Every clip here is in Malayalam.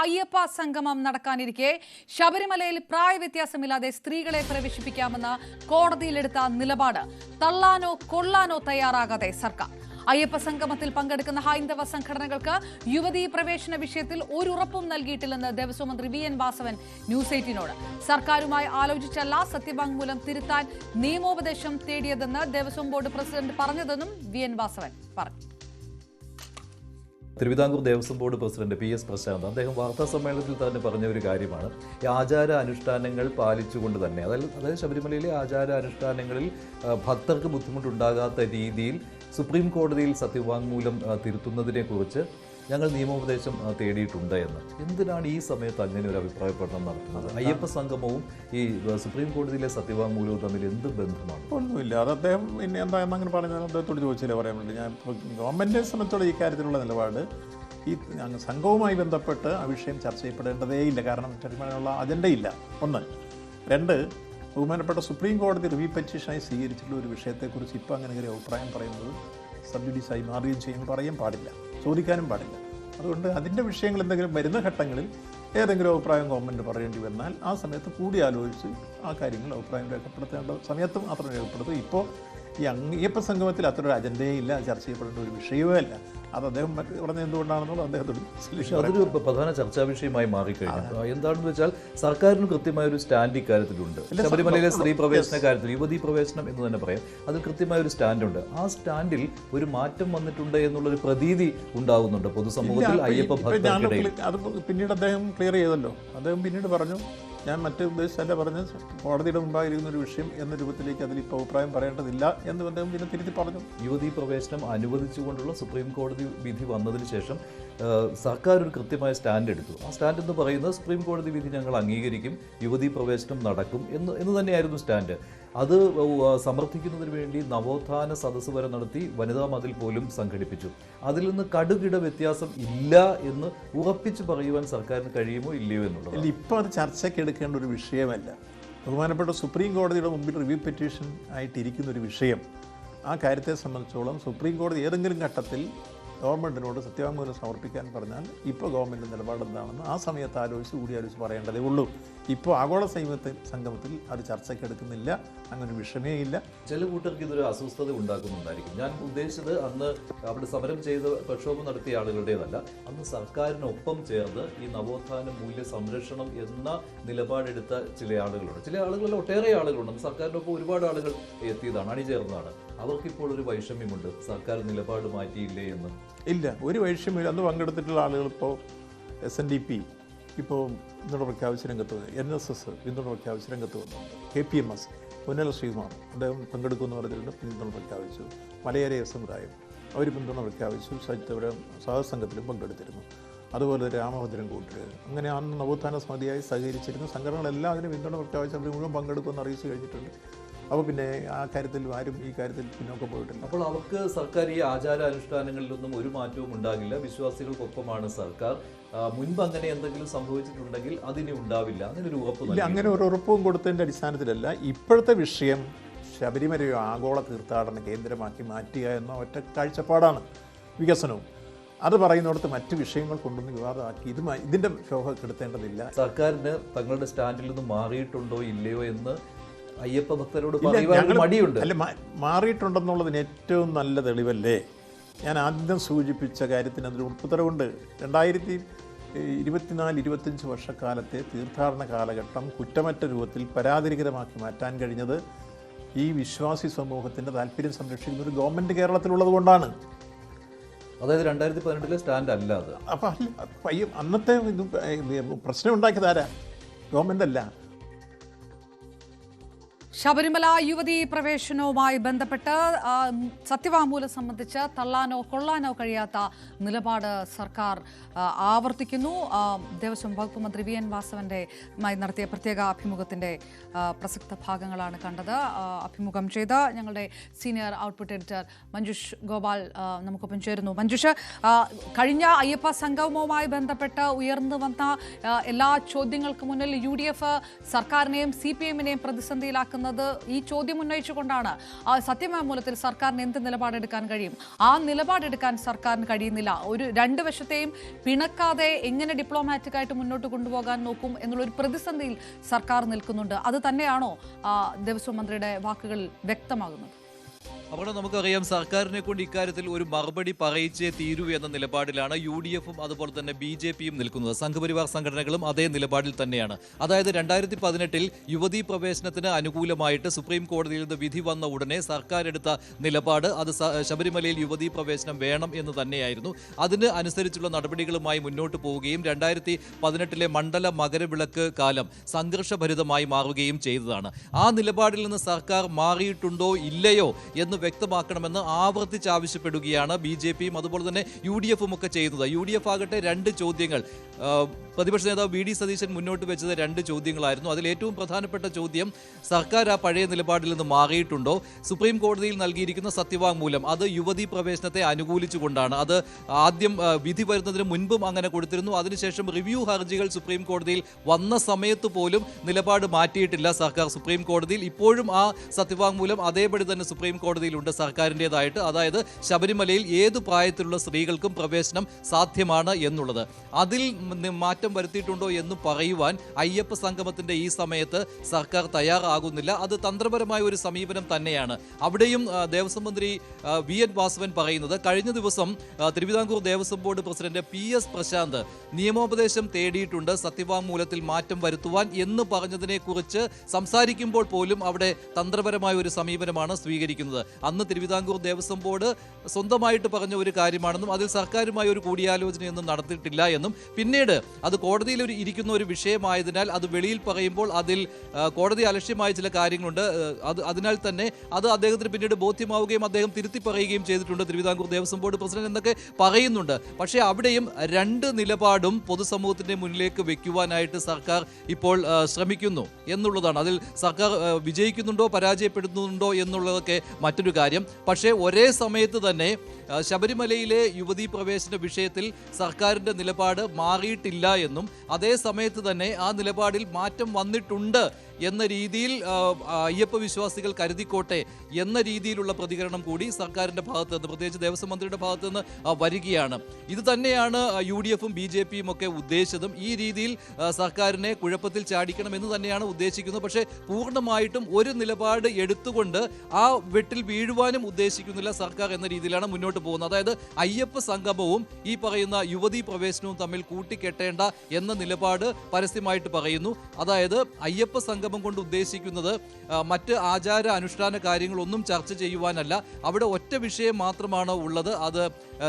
അയ്യപ്പ സംഗമം നടക്കാനിരിക്കെ ശബരിമലയിൽ പ്രായവ്യത്യാസമില്ലാതെ സ്ത്രീകളെ പ്രവേശിപ്പിക്കാമെന്ന കോടതിയിലെടുത്ത നിലപാട് തള്ളാനോ കൊള്ളാനോ തയ്യാറാകാതെ സർക്കാർ. അയ്യപ്പ സംഗമത്തിൽ പങ്കെടുക്കുന്ന ഹൈന്ദവ സംഘടനകൾക്ക് യുവതീ പ്രവേശന വിഷയത്തിൽ ഒരു ഉറപ്പും നൽകിയിട്ടില്ലെന്ന് ദേവസ്വം മന്ത്രി വി എൻ വാസവൻ ന്യൂസ് 18നോട്. സർക്കാരുമായി ആലോചിച്ചല്ല സത്യവാങ്മൂലം തിരുത്താൻ നിയമോപദേശം തേടിയതെന്ന് ദേവസ്വം ബോർഡ് പ്രസിഡന്റ് പറഞ്ഞതെന്നും വി എൻ വാസവൻ പറഞ്ഞു. തിരുവിതാംകൂർ ദേവസ്വം ബോർഡ് പ്രസിഡന്റ് പി എസ് പ്രശാന്ത് അദ്ദേഹം വാർത്താ സമ്മേളനത്തിൽ തന്നെ പറഞ്ഞ ഒരു കാര്യമാണ്, ഈ ആചാര അനുഷ്ഠാനങ്ങൾ പാലിച്ചുകൊണ്ട് തന്നെ, അതായത് ശബരിമലയിലെ ആചാര അനുഷ്ഠാനങ്ങളിൽ ഭക്തർക്ക് ബുദ്ധിമുട്ടുണ്ടാകാത്ത രീതിയിൽ സുപ്രീം കോടതിയിൽ സത്യവാങ്മൂലം തിരുത്തുന്നതിനെക്കുറിച്ച് ഞങ്ങൾ നിയമോപദേശം തേടിയിട്ടുണ്ട് എന്ന്. എന്തിനാണ് ഈ സമയത്ത് അങ്ങനെ ഒരു അഭിപ്രായ പഠനം നടത്തുന്നത്? അയ്യപ്പ സംഗമവും ഈ സുപ്രീം കോടതിയിലെ സത്യവാങ്മൂലവും തമ്മിൽ എന്ത് ബന്ധമാണ്? ഒന്നുമില്ല. അത് അദ്ദേഹം പിന്നെ എന്താണെന്ന് അങ്ങനെ പറഞ്ഞാൽ അദ്ദേഹത്തോട് ചോദിച്ചില്ല പറയാൻ വേണ്ടി. ഞാൻ ഗവൺമെൻറ്റിനെ സംബന്ധിച്ചുള്ള ഈ കാര്യത്തിലുള്ള നിലപാട് ഈ സംഘവുമായി ബന്ധപ്പെട്ട് ആ വിഷയം ചർച്ച ചെയ്യപ്പെടേണ്ടതേയില്ല. കാരണം ശബരിമലയുള്ള അജണ്ടയില്ല. ഒന്ന്. രണ്ട്, ബഹുമാനപ്പെട്ട സുപ്രീം കോടതി റിവ്യൂ പെറ്റീഷനായി സ്വീകരിച്ചിട്ടുള്ള ഒരു വിഷയത്തെക്കുറിച്ച് ഇപ്പോൾ അങ്ങനെ ഒരു അഭിപ്രായം പറയുന്നത് സബ്ജുഡീസായി മാറുകയും ചെയ്യുമ്പോൾ പറയാൻ പാടില്ല, ചോദിക്കാനും പാടില്ല. അതുകൊണ്ട് അതിൻ്റെ വിഷയങ്ങൾ എന്തെങ്കിലും വരുന്ന ഘട്ടങ്ങളിൽ ഏതെങ്കിലും അഭിപ്രായം ഗവൺമെൻറ് പറയേണ്ടി വന്നാൽ ആ സമയത്ത് കൂടി ആലോചിച്ച് ആ കാര്യങ്ങൾ അഭിപ്രായം രേഖപ്പെടുത്തേണ്ട സമയത്ത് മാത്രം രേഖപ്പെടുത്തും. ഇപ്പോൾ ഈ അയ്യപ്പ സംഗമത്തിൽ അത്ര ഒരു അജണ്ടയേ ഇല്ല, ചർച്ച ചെയ്യപ്പെടേണ്ട ഒരു വിഷയമേ അല്ല. അത് അദ്ദേഹം പറഞ്ഞത് എന്തുകൊണ്ടാണെന്നുള്ളത് അദ്ദേഹത്തോട്. അതൊരു പ്രധാന ചർച്ചാ വിഷയമായി മാറിക്കഴിഞ്ഞു. എന്താണെന്ന് വെച്ചാൽ സർക്കാരിന് കൃത്യമായ ഒരു സ്റ്റാൻഡ് ഇക്കാര്യത്തിലുണ്ട്. ശബരിമലയിലെ സ്ത്രീ പ്രവേശന കാര്യത്തിൽ, യുവതീ പ്രവേശനം എന്ന് തന്നെ പറയാം, അതിൽ കൃത്യമായ ഒരു സ്റ്റാൻഡുണ്ട്. ആ സ്റ്റാൻഡിൽ ഒരു മാറ്റം വന്നിട്ടുണ്ട് എന്നുള്ളൊരു പ്രതീതി ഉണ്ടാകുന്നുണ്ട് പൊതുസമൂഹത്തിൽ, അയ്യപ്പ ഭക്തർക്കിടയിൽ. അത് പിന്നീട് അദ്ദേഹം ക്ലിയർ ചെയ്തല്ലോ. അദ്ദേഹം പിന്നീട് പറഞ്ഞു, ഞാൻ മറ്റു ഉദ്ദേശിച്ചല്ല പറഞ്ഞ് കോടതിയുടെ മുമ്പായിരിക്കുന്ന ഒരു വിഷയം എന്ന രൂപത്തിലേക്ക് അതിലിപ്പോൾ അഭിപ്രായം പറയേണ്ടതില്ല എന്ന് അദ്ദേഹം പിന്നെ തിരുത്തി പറഞ്ഞു. യുവതീ പ്രവേശനം അനുവദിച്ചുകൊണ്ടുള്ള സുപ്രീം കോടതി വിധി വന്നതിന് ശേഷം സർക്കാർ ഒരു കൃത്യമായ സ്റ്റാൻഡ് എടുത്തു. ആ സ്റ്റാൻഡ് എന്ന് പറയുന്നത് സുപ്രീം കോടതി വിധി ഞങ്ങൾ അംഗീകരിക്കും, യുവതീ പ്രവേശനം നടക്കും എന്ന് തന്നെയായിരുന്നു സ്റ്റാൻഡ്. അത് സമർത്ഥിക്കുന്നതിന് വേണ്ടി നവോത്ഥാന സദസ്സ് വരെ നടത്തി, വനിതാ മതിൽ പോലും സംഘടിപ്പിച്ചു. അതിൽ നിന്ന് കടുകിട വ്യത്യാസം ഇല്ല എന്ന് ഉറപ്പിച്ച് പറയുവാൻ സർക്കാരിന് കഴിയുമോ ഇല്ലയോ എന്നുള്ളത് ഇപ്പോൾ അത് ചർച്ചയ്ക്ക് എടുക്കേണ്ട ഒരു വിഷയമല്ല. ബഹുമാനപ്പെട്ട സുപ്രീം കോടതിയുടെ മുമ്പിൽ റിവ്യൂ പെറ്റീഷൻ ആയിട്ടിരിക്കുന്ന ഒരു വിഷയം. ആ കാര്യത്തെ സംബന്ധിച്ചോളം സുപ്രീം കോടതി ഏതെങ്കിലും ഘട്ടത്തിൽ ഗവൺമെൻറ്റിനോട് സത്യവാങ്മൂലം സമർപ്പിക്കാൻ പറഞ്ഞാൽ ഇപ്പോൾ ഗവൺമെൻറ് നിലപാട് എന്താണെന്ന് ആ സമയത്ത് കൂടിയാലോചിച്ച് പറയേണ്ടതേ ഉള്ളൂ. ഇപ്പോൾ ആഗോള സംഗമത്തിൽ അത് ചർച്ചയ്ക്ക് എടുക്കുന്നില്ല, അങ്ങനെ ഒരു വിഷയമേ ഇല്ല. ചില കൂട്ടർക്ക് ഇതൊരു അസ്വസ്ഥത ഉണ്ടാക്കുന്നുണ്ടായിരിക്കും. ഞാൻ ഉദ്ദേശിച്ചത് അന്ന് അവിടെ സമരം ചെയ്ത് പ്രക്ഷോഭം നടത്തിയ ആളുകളുടേതല്ല, അന്ന് സർക്കാരിനൊപ്പം ചേർന്ന് ഈ നവോത്ഥാന മൂല്യ സംരക്ഷണം എന്ന നിലപാടെടുത്ത ചില ആളുകളുണ്ട്. ചില ആളുകളിൽ ഒട്ടേറെ ആളുകളുണ്ട്. സർക്കാരിനൊപ്പം ഒരുപാട് ആളുകൾ എത്തിയതാണ്, അണിചേർന്നതാണ്. അവർക്കിപ്പോൾ ഒരു വൈഷമ്യമുണ്ട്, സർക്കാർ നിലപാട് മാറ്റിയില്ലേ എന്ന്. ഇല്ല, ഒരു വൈഷമ്യമില്ല. അന്ന് പങ്കെടുത്തിട്ടുള്ള ആളുകൾ ഇപ്പോൾ SNDP ഇപ്പോൾ പിന്തുണ പ്രഖ്യാപിച്ച് രംഗത്ത് വന്നു, NSS പിന്തുണ പ്രഖ്യാപിച്ച് രംഗത്ത് വന്നുണ്ട്, KPMS പൊന്നല ശ്രീകുമാർ അദ്ദേഹം പങ്കെടുക്കുമെന്ന് പറഞ്ഞിട്ടുണ്ട്, പിന്തുണ പ്രഖ്യാപിച്ചു. മലയാളി സമുദായം അവർ പിന്തുണ പ്രഖ്യാപിച്ചു, സഹസംഘത്തിലും പങ്കെടുത്തിരുന്നു. അതുപോലെ രാമഭദ്രൻ കൂട്ടർ, അങ്ങനെ അന്ന് നവോത്ഥാന സമിതിയായി സഹകരിച്ചിരുന്ന സംഘടനകളെല്ലാം അതിന് പിന്തുണ പ്രഖ്യാപിച്ച് അവർ മുഴുവൻ പങ്കെടുക്കുമെന്ന് അറിയിച്ചു കഴിഞ്ഞിട്ടുണ്ട്. അപ്പോൾ പിന്നെ ആ കാര്യത്തിൽ ആരും ഈ കാര്യത്തിൽ പിന്നോക്കം പോയിട്ടില്ല. അപ്പോൾ അവർക്ക് സർക്കാർ ഈ ആചാര അനുഷ്ഠാനങ്ങളിലൊന്നും ഒരു മാറ്റവും ഉണ്ടാകില്ല, വിശ്വാസികൾക്കൊപ്പമാണ് സർക്കാർ. മുൻപ് അങ്ങനെ എന്തെങ്കിലും സംഭവിച്ചിട്ടുണ്ടെങ്കിൽ അതിനി ഉണ്ടാവില്ല, അങ്ങനെ ഒരു ഉറപ്പ് ഇല്ല. അങ്ങനെ ഒരു ഉറപ്പും കൊടുത്തതിൻ്റെ അടിസ്ഥാനത്തിലല്ല ഇപ്പോഴത്തെ വിഷയം ശബരിമലയോ ആഗോള തീർത്ഥാടന കേന്ദ്രമാക്കി മാറ്റുക എന്ന ഒറ്റ കാഴ്ചപ്പാടാണ് വികസനവും. അത് പറയുന്നിടത്ത് മറ്റു വിഷയങ്ങൾ കൊണ്ടൊന്ന് വിവാദമാക്കി ഇതിൻ്റെ ശോഭ കെടുത്തേണ്ടതില്ല. സർക്കാരിന് തങ്ങളുടെ സ്റ്റാൻഡിൽ നിന്ന് മാറിയിട്ടുണ്ടോ ഇല്ലയോ എന്ന് അയ്യപ്പ ഭക്തരോട് പറയുവാൻ മടിയുണ്ട്. അല്ല, മാറിയിട്ടുണ്ടെന്നുള്ളതിന് ഏറ്റവും നല്ല തെളിവല്ലേ ഞാൻ ആദ്യം സൂചിപ്പിച്ച കാര്യത്തിന് അതിൽ ഉൾപ്പുത്തരവുണ്ട്. 2024-25 വർഷക്കാലത്തെ തീർത്ഥാടന കാലഘട്ടം കുറ്റമറ്റ രൂപത്തിൽ പരാതിരഹിതമാക്കി മാറ്റാൻ കഴിഞ്ഞത് ഈ വിശ്വാസി സമൂഹത്തിൻ്റെ താല്പര്യം സംരക്ഷിക്കുന്ന ഒരു ഗവൺമെൻറ് കേരളത്തിലുള്ളത് കൊണ്ടാണ്. അതായത് 2018 സ്റ്റാൻഡ് അല്ല അത്. അപ്പം അന്നത്തെ പ്രശ്നം ഉണ്ടാക്കിയതാരാ? ഗവൺമെൻറ് അല്ല. ശബരിമല യുവതീ പ്രവേശനവുമായി ബന്ധപ്പെട്ട് സത്യവാങ്മൂലം സംബന്ധിച്ച് തള്ളാനോ കൊള്ളാനോ കഴിയാത്ത നിലപാട് സർക്കാർ ആവർത്തിക്കുന്നു. ദേവസ്വം വകുപ്പ് മന്ത്രി വി എൻ വാസവൻ്റെമായി നടത്തിയ പ്രത്യേക അഭിമുഖത്തിൻ്റെ പ്രസക്ത ഭാഗങ്ങളാണ് കണ്ടത്. അഭിമുഖം ചെയ്ത ഞങ്ങളുടെ senior output editor Manjush Gopal നമുക്കൊപ്പം ചേരുന്നു. മഞ്ജുഷ്, കഴിഞ്ഞ അയ്യപ്പ സംഗമവുമായി ബന്ധപ്പെട്ട് ഉയർന്നു വന്ന എല്ലാ ചോദ്യങ്ങൾക്ക് മുന്നിൽ UDF സർക്കാരിനെയും CPM-നെയും പ്രതിസന്ധിയിലാക്കുന്ന എന്നത് ഈ ചോദ്യം ഉന്നയിച്ചുകൊണ്ടാണ് സത്യവാങ്മൂലത്തിൽ സർക്കാരിന് എന്ത് നിലപാടെടുക്കാൻ കഴിയും? ആ നിലപാടെടുക്കാൻ സർക്കാരിന് കഴിയുന്നില്ല. രണ്ട് വശത്തെയും പിണക്കാതെ എങ്ങനെ ഡിപ്ലോമാറ്റിക്കായിട്ട് മുന്നോട്ട് കൊണ്ടുപോകാൻ നോക്കും എന്നുള്ളൊരു പ്രതിസന്ധിയിൽ സർക്കാർ നിൽക്കുന്നുണ്ട്. അത് തന്നെയാണോ ദേവസ്വം മന്ത്രിയുടെ വാക്കുകൾ വ്യക്തമാകുന്നത്? അവിടെ നമുക്കറിയാം സർക്കാരിനെ കൊണ്ട് ഇക്കാര്യത്തിൽ ഒരു മറുപടി പറയിച്ചേ തീരൂ എന്ന നിലപാടിലാണ് UDFും അതുപോലെ തന്നെ BJPയും നിൽക്കുന്നത്. സംഘപരിവാർ സംഘടനകളും അതേ നിലപാടിൽ തന്നെയാണ്. അതായത് 2018 യുവതീ പ്രവേശനത്തിന് അനുകൂലമായിട്ട് സുപ്രീം കോടതിയിൽ നിന്ന് വിധി വന്ന ഉടനെ സർക്കാർ എടുത്ത നിലപാട് അത് ശബരിമലയിൽ യുവതീ പ്രവേശനം വേണം എന്ന് തന്നെയായിരുന്നു. അതിന് അനുസരിച്ചുള്ള നടപടികളുമായി മുന്നോട്ട് പോവുകയും 2018 മണ്ഡല മകരവിളക്ക് കാലം സംഘർഷഭരിതമായി മാറുകയും ചെയ്തതാണ്. ആ നിലപാടിൽ നിന്ന് സർക്കാർ മാറിയിട്ടുണ്ടോ ഇല്ലയോ എന്ന് വ്യക്തമാക്കണമെന്ന് ആവർത്തിച്ചാവശ്യപ്പെടുകയാണ് BJPയും അതുപോലെ തന്നെ UDFും ഒക്കെ ചെയ്യുന്നത്. UDF ആകട്ടെ 2 ചോദ്യങ്ങൾ, പ്രതിപക്ഷ നേതാവ് VD സതീശൻ മുന്നോട്ട് വെച്ചത് 2 ചോദ്യങ്ങളായിരുന്നു. അതിൽ ഏറ്റവും പ്രധാനപ്പെട്ട ചോദ്യം, സർക്കാർ ആ പഴയ നിലപാടിൽ നിന്ന് മാറിയിട്ടുണ്ടോ? സുപ്രീം കോടതിയിൽ നൽകിയിരിക്കുന്ന സത്യവാങ്മൂലം അത് യുവതീ പ്രവേശനത്തെ അനുകൂലിച്ചുകൊണ്ടാണ്. അത് ആദ്യം വിധി വരുന്നതിന് മുൻപും അങ്ങനെ കൊടുത്തിരുന്നു. അതിനുശേഷം റിവ്യൂ ഹർജികൾ സുപ്രീം കോടതിയിൽ വന്ന സമയത്ത് പോലും നിലപാട് മാറ്റിയിട്ടില്ല സർക്കാർ സുപ്രീം കോടതിയിൽ. ഇപ്പോഴും ആ സത്യവാങ്മൂലം അതേപടി തന്നെ സുപ്രീം കോടതിയിലുണ്ട് സർക്കാരിൻ്റെതായിട്ട്. അതായത് ശബരിമലയിൽ ഏതു പ്രായത്തിലുള്ള സ്ത്രീകൾക്കും പ്രവേശനം സാധ്യമാണ് എന്നുള്ളത്. അതിൽ മാറ്റം വരുത്തിയിട്ടുണ്ടോ എന്ന് പറയുവാൻ അയ്യപ്പ സംഗമത്തിന്റെ ഈ സമയത്ത് സർക്കാർ തയ്യാറാകുന്നില്ല. അത് തന്ത്രപരമായ ഒരു സമീപനം തന്നെയാണ്. അവിടെയും ദേവസ്വം മന്ത്രി VN വാസവൻ പറയുന്നത്, കഴിഞ്ഞ ദിവസം Thiruvithamkoor Devaswom board president PS Prasanth നിയമോപദേശം തേടിയിട്ടുണ്ട് സത്യവാങ്മൂലത്തിൽ മാറ്റം വരുത്തുവാൻ എന്ന് പറഞ്ഞതിനെ കുറിച്ച് സംസാരിക്കുമ്പോൾ പോലും അവിടെ തന്ത്രപരമായ ഒരു സമീപനമാണ് സ്വീകരിക്കുന്നത്. അന്ന് തിരുവിതാംകൂർ ദേവസ്വം ബോർഡ് സ്വന്തമായിട്ട് പറഞ്ഞ ഒരു കാര്യമാണെന്നും അതിൽ സർക്കാരുമായി ഒരു കൂടിയാലോചനയൊന്നും നടത്തിയിട്ടില്ല എന്നും പിന്നീട് അത് കോടതിയിൽ ഇരിക്കുന്ന ഒരു വിഷയമായതിനാൽ അത് വെളിയിൽ പറയുമ്പോൾ അതിൽ കോടതി അലക്ഷ്യമായ ചില കാര്യങ്ങളുണ്ട്. അതിനാൽ തന്നെ അത് അദ്ദേഹത്തിന് പിന്നീട് ബോധ്യമാവുകയും അദ്ദേഹം തിരുത്തി പറയുകയും ചെയ്തിട്ടുണ്ട് തിരുവിതാംകൂർ ദേവസ്വം ബോർഡ് പ്രസിഡന്റ് എന്നൊക്കെ പറയുന്നുണ്ട്. പക്ഷേ അവിടെയും 2 നിലപാടും പൊതുസമൂഹത്തിന്റെ മുന്നിലേക്ക് വെക്കുവാനായിട്ട് സർക്കാർ ഇപ്പോൾ ശ്രമിക്കുന്നു എന്നുള്ളതാണ്. അതിൽ സർക്കാർ വിജയിക്കുന്നുണ്ടോ പരാജയപ്പെടുന്നുണ്ടോ എന്നുള്ളതൊക്കെ മറ്റൊരു കാര്യം. പക്ഷേ ഒരേ സമയത്ത് തന്നെ ശബരിമലയിലെ യുവതീ പ്രവേശന വിഷയത്തിൽ സർക്കാരിൻ്റെ നിലപാട് മാറിയിട്ടില്ല എന്നും അതേ സമയത്ത് തന്നെ ആ നിലപാടിൽ മാറ്റം വന്നിട്ടുണ്ട് എന്ന രീതിയിൽ അയ്യപ്പ വിശ്വാസികൾ കരുതിക്കോട്ടെ എന്ന രീതിയിലുള്ള പ്രതികരണം കൂടി സർക്കാരിൻ്റെ ഭാഗത്ത് നിന്ന്, പ്രത്യേകിച്ച് ദേവസ്വം മന്ത്രിയുടെ ഭാഗത്ത് നിന്ന് വരികയാണ്. ഇത് തന്നെയാണ് UDFും BJPയും ഒക്കെ ഉദ്ദേശിച്ചതും. ഈ രീതിയിൽ സർക്കാരിനെ കുഴപ്പത്തിൽ ചാടിക്കണം എന്ന് തന്നെയാണ് ഉദ്ദേശിക്കുന്നത്. പക്ഷേ പൂർണ്ണമായിട്ടും ഒരു നിലപാട് എടുത്തുകൊണ്ട് ആ വെട്ടിൽ വീഴുവാനും ഉദ്ദേശിക്കുന്നില്ല സർക്കാർ എന്ന രീതിയിലാണ് മുന്നോട്ട് പോകുന്നത്. അതായത് അയ്യപ്പ സംഗമവും ഈ പറയുന്ന യുവതീ പ്രവേശനവും തമ്മിൽ കൂട്ടിക്കെട്ടേണ്ട എന്ന നിലപാട് പരസ്യമായിട്ട് പറയുന്നു. അതായത് അയ്യപ്പ സംഗമം കൊണ്ട് ഉദ്ദേശിക്കുന്നത് മറ്റ് ആചാര അനുഷ്ഠാന കാര്യങ്ങളൊന്നും ചർച്ച ചെയ്യുവാനല്ല. അവിടെ ഒറ്റ വിഷയം മാത്രമാണ് ഉള്ളത്, അത്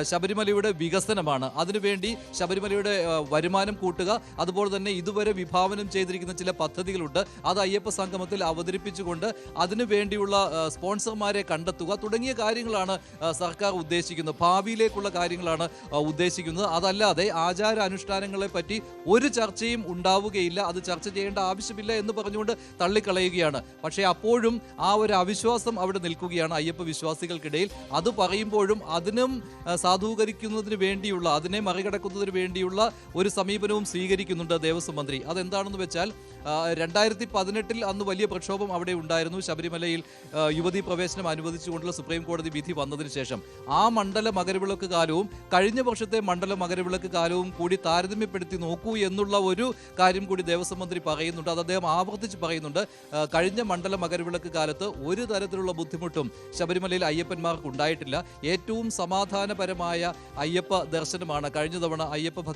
ശബരിമലയുടെ വികസനമാണ്. അതിനുവേണ്ടി ശബരിമലയുടെ വരുമാനം കൂട്ടുക, അതുപോലെ തന്നെ ഇതുവരെ വിഭാവനം ചെയ്തിരിക്കുന്ന ചില പദ്ധതികളുണ്ട്, അത് അയ്യപ്പ സംഗമത്തിൽ അവതരിപ്പിച്ചുകൊണ്ട് അതിനു വേണ്ടിയുള്ള സ്പോൺസർമാരെ കണ്ടെത്തുക തുടങ്ങിയ കാര്യങ്ങളാണ് സർക്കാർ ഉദ്ദേശിക്കുന്നത്. ഭാവിയിലേക്കുള്ള കാര്യങ്ങളാണ് ഉദ്ദേശിക്കുന്നത്. അതല്ലാതെ ആചാര അനുഷ്ഠാനങ്ങളെ പറ്റി ഒരു ചർച്ചയും ഉണ്ടാവുകയില്ല, അത് ചർച്ച ചെയ്യേണ്ട ആവശ്യമില്ല എന്ന് പറഞ്ഞുകൊണ്ട് തള്ളിക്കളയുകയാണ്. പക്ഷേ അപ്പോഴും ആ ഒരു അവിശ്വാസം അവിടെ നിൽക്കുകയാണ് അയ്യപ്പ വിശ്വാസികൾക്കിടയിൽ. അത് പറയുമ്പോഴും അതിനും സാധൂകരിക്കുന്നതിന് വേണ്ടിയുള്ള, അതിനെ മറികടക്കുന്നതിന് വേണ്ടിയുള്ള ഒരു സമീപനവും സ്വീകരിക്കുന്നുണ്ട് ദേവസ്വം മന്ത്രി. അതെന്താണെന്ന് വെച്ചാൽ 2018 അന്ന് വലിയ പ്രക്ഷോഭം അവിടെ ഉണ്ടായിരുന്നു. ശബരിമലയിൽ യുവതീ പ്രവേശനം അനുവദിച്ചുകൊണ്ടുള്ള സുപ്രീം കോടതി വിധി വന്നതിന് ശേഷം ആ മണ്ഡല മകരവിളക്ക് കാലവും കഴിഞ്ഞ വർഷത്തെ മണ്ഡല മകരവിളക്ക് കാലവും കൂടി താരതമ്യപ്പെടുത്തി നോക്കൂ എന്നുള്ള ഒരു കാര്യം കൂടി ദേവസ്വം മന്ത്രി പറയുന്നുണ്ട്. അത് അദ്ദേഹം ആവർത്തിച്ച് പറയുന്നുണ്ട്. കഴിഞ്ഞ മണ്ഡല മകരവിളക്ക് കാലത്ത് ഒരു തരത്തിലുള്ള ബുദ്ധിമുട്ടും ശബരിമലയിൽ അയ്യപ്പന്മാർക്ക് ഉണ്ടായിട്ടില്ല. ഏറ്റവും സമാധാനപരമായ അയ്യപ്പ ദർശനമാണ് കഴിഞ്ഞ തവണ അയ്യപ്പ ഭക്തർ